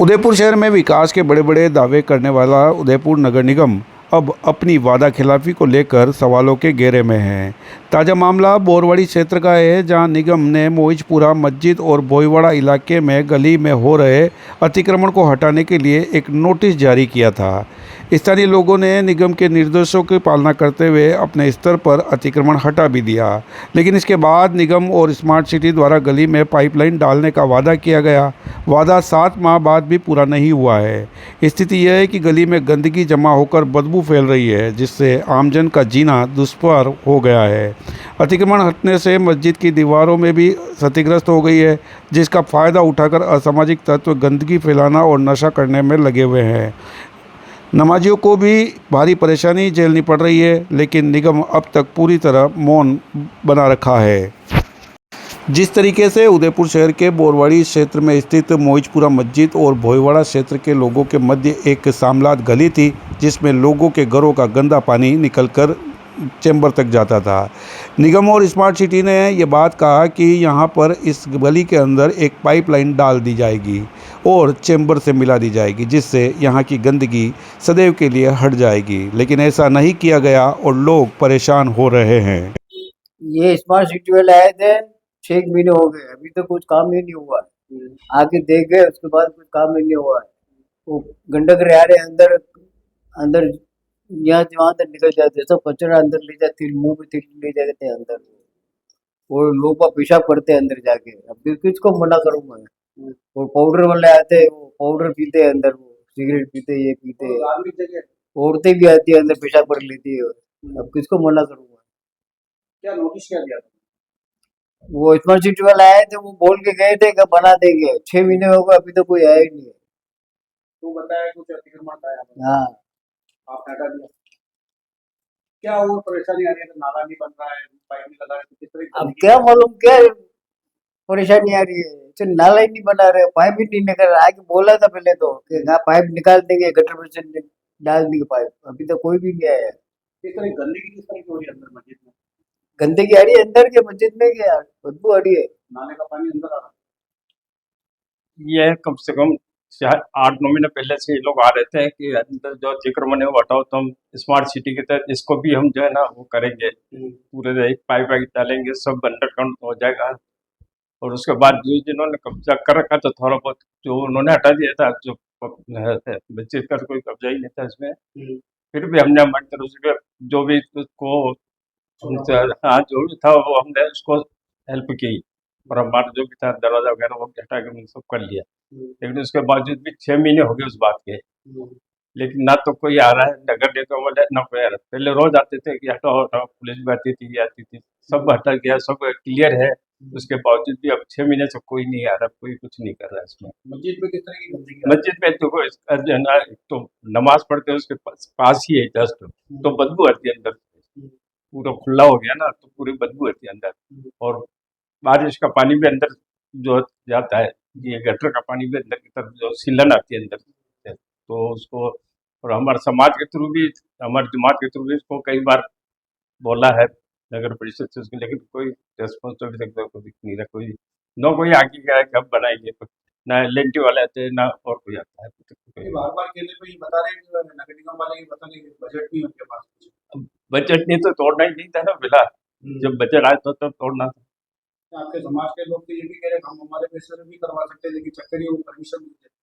उदयपुर शहर में विकास के बड़े बड़े दावे करने वाला उदयपुर नगर निगम अब अपनी वादा खिलाफी को लेकर सवालों के घेरे में है। ताज़ा मामला बोरवाड़ी क्षेत्र का है, जहां निगम ने मोइजपुरा मस्जिद और भोईवाड़ा इलाके में गली में हो रहे अतिक्रमण को हटाने के लिए एक नोटिस जारी किया था। स्थानीय लोगों ने निगम के निर्देशों की पालना करते हुए अपने स्तर पर अतिक्रमण हटा भी दिया, लेकिन इसके बाद निगम और स्मार्ट सिटी द्वारा गली में पाइपलाइन डालने का वादा किया गया। वादा 7 माह बाद भी पूरा नहीं हुआ है। स्थिति यह है कि गली में गंदगी जमा होकर बदबू फैल रही है, जिससे आमजन का जीना दुष्कर हो गया है। अतिक्रमण हटने से मस्जिद की दीवारों में भी क्षतिग्रस्त हो गई है, जिसका फ़ायदा उठाकर असामाजिक तत्व गंदगी फैलाना और नशा करने में लगे हुए हैं। नमाजियों को भी भारी परेशानी झेलनी पड़ रही है, लेकिन निगम अब तक पूरी तरह मौन बना रखा है। जिस तरीके से उदयपुर शहर के बोरवाड़ी क्षेत्र में स्थित मोइजपुरा मस्जिद और भोईवाड़ा क्षेत्र के लोगों के मध्य एक सामलात गली थी, जिसमें लोगों के घरों का गंदा पानी निकलकर चैम्बर तक जाता था। निगम और स्मार्ट सिटी ने ये बात कहा कि यहाँ पर इस गली के अंदर एक पाइपलाइन डाल दी जाएगी और चैम्बर से मिला दी जाएगी, जिससे यहाँ की गंदगी सदैव के लिए हट जाएगी, लेकिन ऐसा नहीं किया गया और लोग परेशान हो रहे हैं। ये स्मार्ट सिटी वाले आए थे, 6 महीने हो गए, अभी तो कुछ काम ही नहीं हुआ है। आके देख गए, उसके बाद कुछ काम ही नहीं हुआ है। वो गंडक आ रहे अंदर अंदर, यहाँ से वहां तक निकल जाते, सब कचरा अंदर ले जाते, मुंह में ले जाते हैं अंदर, और लोग बाग पेशाब करते हैं अंदर जाके। अब किसको मना करूँ मैं। और पाउडर वाले आते हैं, वो पाउडर पीते हैं अंदर, वो सिगरेट पीते, ये पीते, औरतें भी आती है अंदर पेशाब कर लेती है। अब किसको मना करूँ मैं। क्या नोटिस क्या दिया था? वो स्मार्ट सिटी वाले आए थे, वो बोल के गए थे कि बना देंगे, 6 महीने हो गए, अभी तो कोई आया ही नहीं है। तू बताया कुछ अतिक्रमण था यहाँ पर, हाँ, आपने हटा दिया। क्या और परेशानी आ रही है? तो नाला नहीं बन रहा है, पाइप नहीं लगा है, तो किस तरह की अब गंदगी क्या है? मालूम क्या परेशानी आ रही है। चल, नाला ही नहीं बना रहे, पाइप ही नहीं निकल रहा। आगे बोला था पहले तो कि हाँ पाइप निकाल देंगे, गटर में से डाल देंगे पाइप, अभी तो कोई भी नहीं आया है। किस तरह की गंदगी किस तरह की हो रही है अंदर मस्जिद में? गंदगी आ रही है अंदर के मस्जिद में, क्या बदबू आ रही है। नाले का पानी अंदर आ रहा ये कम से कम 8-9 महीने पहले से ये लोग आ रहे थे कि अंदर जो अतिक्रमण है वो हटाओ, तो हम स्मार्ट सिटी के तहत इसको भी हम जो है ना वो करेंगे, है। पूरे एक पाइप वाइप डालेंगे, सब अंडरग्राउंड हो जाएगा। और उसके बाद जो जिन्होंने कब्जा कर रखा था, थोड़ा बहुत जो उन्होंने हटा दिया था, जो मस्जिद का कोई कब्जा ही नहीं था इसमें, फिर भी हमने हमारी तरफ से जो भी उसको हाँ जो भी था वो हमने उसको हेल्प की, और हमारा जो भी था दरवाजा वगैरह वो हटा के हमने सब कर लिया। लेकिन उसके बावजूद भी 6 महीने हो गए उस बात के, लेकिन ना तो कोई आ रहा है, नगर निगम वाले ना कोई आ रहा है। पहले रोज आते थे कि हटाओ हटाओ, पुलिस भी आती थी, ये आती थी, सब हटा गया, सब क्लियर है। उसके बावजूद भी अब 6 महीने से कोई नहीं आ रहा, कोई कुछ नहीं कर रहा है इसमें। मस्जिद में किस तरह की गंदगी आ रही मस्जिद में देखो इसका जो है ना, एक तो नमाज पढ़ते हैं उसके पास ही है जस्ट, तो बदबू आती है अंदर से। पूरा खुला हो गया ना, तो पूरी बदबू आती है अंदर। और बारिश का पानी भी अंदर जो जाता है, ये गटर का पानी भी अंदर की तरफ जो सीलन आती है अंदर से, तो उसको, और हमारे समाज के थ्रू भी, हमारे जमात के थ्रू भी इसको कई बार बोला है नगर परिषद से उसकी, लेकिन कोई रेस्पॉन्स तो अभी तक तो दिख नहीं रहा। कोई न कोई आगे गया कब बनाएंगे, ना लेंटी वाले आते हैं, ना और कोई आता है। है? बार बार कहने पे ये बता रहे हैं कि नगर निगम वाले ये बता रहे हैं कि बजट नहीं है उनके पास कुछ। बजट नहीं तो तोड़ना ही नहीं था ना फिलहाल, जब बजट आए तो तब तोड़ना था। आपके समाज के लोग तो ये भी कह रहे हैं हम हमारे पैसे से भी करवा सकते हैं, लेकिन चक्कर ये वो परमिशन नहीं देते।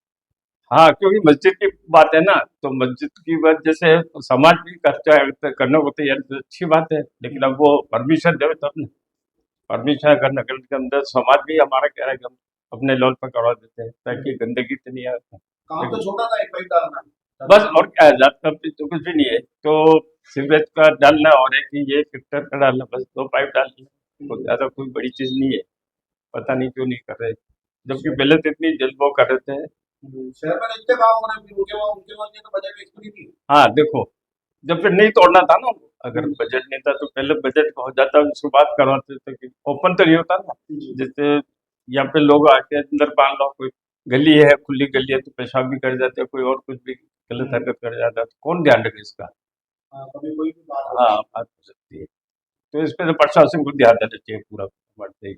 हाँ, क्योंकि मस्जिद की बात है ना, तो मस्जिद की वजह से समाज भी खर्चा करने को तैयार, तो अच्छी बात है, लेकिन अब वो परमिशन देवे तब ना। परमिशन अगर नगर के अंदर समाज भी हमारा कह रहा है कि हम अपने लेवल पर करवा देते हैं, ताकि गंदगी इतनी आए। काम तो छोटा था, एक पाइप डालना। बस और क्या है, ज्यादा तो कुछ भी नहीं है, तो सीवरेज का डालना और एक ये फिल्टर का डालना, बस 2 पाइप डालना, तो ज्यादा कोई बड़ी चीज नहीं है। पता नहीं क्यों नहीं कर रहे, जबकि पहले तो इतनी जल्द वो कर रहे थे। शहर में इतने काम हो रहे हैं, फिर उनके वहाँ की तो बजट एक्सपेंस नहीं है। हाँ देखो, जब फिर नहीं तोड़ना था ना, अगर बजट नहीं था तो पहले बजट हो जाता, उसके बाद करवाते थे कि ओपन तो नहीं होता ना। जैसे यहाँ पे लोग आके अंदर बांध लो, कोई गली है, खुली गली है, तो पेशाब भी कर जाते हैं, कोई और कुछ भी गलत हरकत कर जाता है, तो कौन ध्यान रखे इसका। कभी कोई भी बात हो। हाँ, बात हो सकती है, तो इस पे तो प्रशासन को ध्यान देना चाहिए पूरा, बढ़ते ही।